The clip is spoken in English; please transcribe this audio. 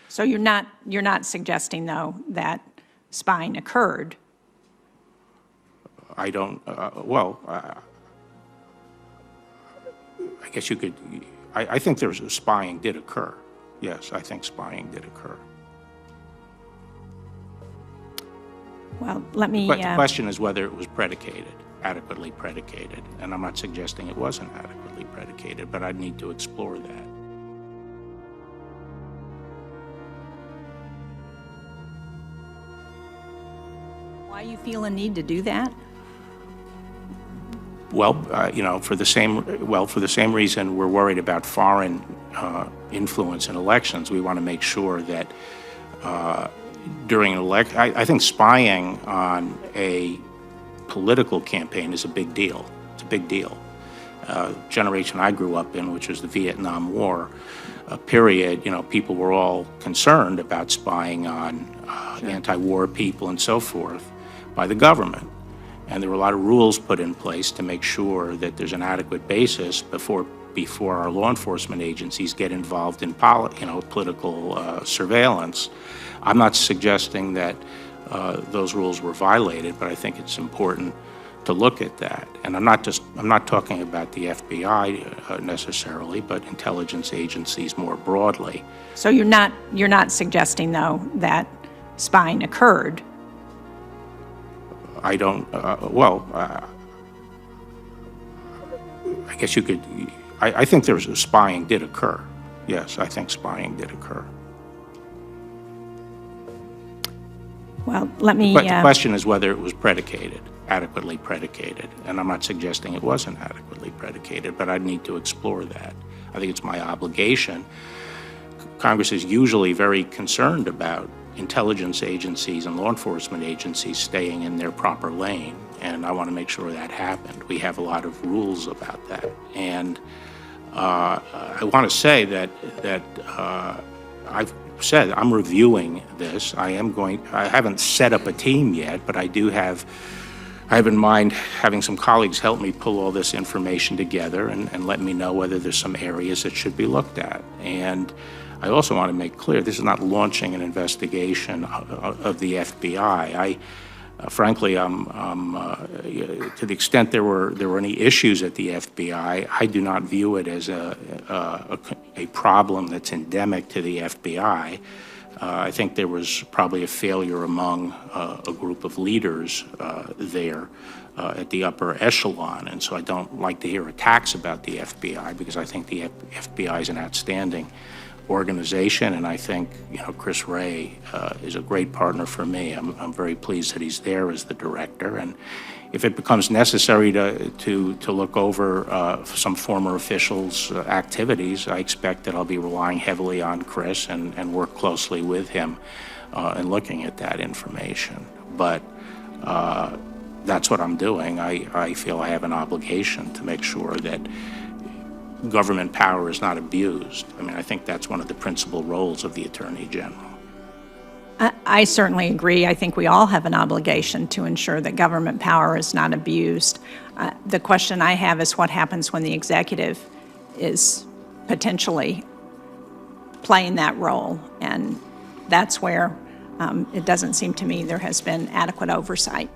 So you're not suggesting, though, that spying occurred? I don't, I guess you could, I think there's spying did occur. Yes, I think spying did occur. Well, let me... But the question is whether it was predicated, adequately predicated. And I'm not suggesting it wasn't adequately predicated, but I'd need to explore that. Why you feel a need to do that? Well, you know, for the same reason we're worried about foreign influence in elections. We want to make sure that during an election, I think spying on a political campaign is a big deal. It's a big deal. Generation I grew up in, which was the Vietnam War period, you know, people were all concerned about spying on anti-war people and so forth by the government. And there were a lot of rules put in place to make sure that there's an adequate basis before our law enforcement agencies get involved in political surveillance. I'm not suggesting that those rules were violated, but I think it's important to look at that. And I'm not talking about the FBI necessarily, but intelligence agencies more broadly. So you're not suggesting, though, that spying occurred? I don't, I guess you could, I think spying did occur. Yes, I think spying did occur. Well, let me... But the question is whether it was predicated, adequately predicated. And I'm not suggesting it wasn't adequately predicated, but I'd need to explore that. I think it's my obligation. Congress is usually very concerned about intelligence agencies and law enforcement agencies staying in their proper lane, and I want to make sure that happened. We have a lot of rules about that, and I want to say that I've said I'm reviewing this. I haven't set up a team yet, but I have in mind having some colleagues help me pull all this information together and let me know whether there's some areas that should be looked at. And I also want to make clear, this is not launching an investigation of the FBI. Frankly, to the extent there were any issues at the FBI, I do not view it as a problem that's endemic to the FBI. I think there was probably a failure among a group of leaders there at the upper echelon, and so I don't like to hear attacks about the FBI because I think the FBI is an outstanding organization, and I think, you know, Chris Wray is a great partner for me. I'm very pleased that he's there as the director, and if it becomes necessary to look over some former officials' activities, I expect that I'll be relying heavily on Chris and work closely with him in looking at that information. But that's what I'm doing. I feel I have an obligation to make sure that government power is not abused. I mean, I think that's one of the principal roles of the Attorney General. I certainly agree. I think we all have an obligation to ensure that government power is not abused. The question I have is what happens when the executive is potentially playing that role, and that's where it doesn't seem to me there has been adequate oversight.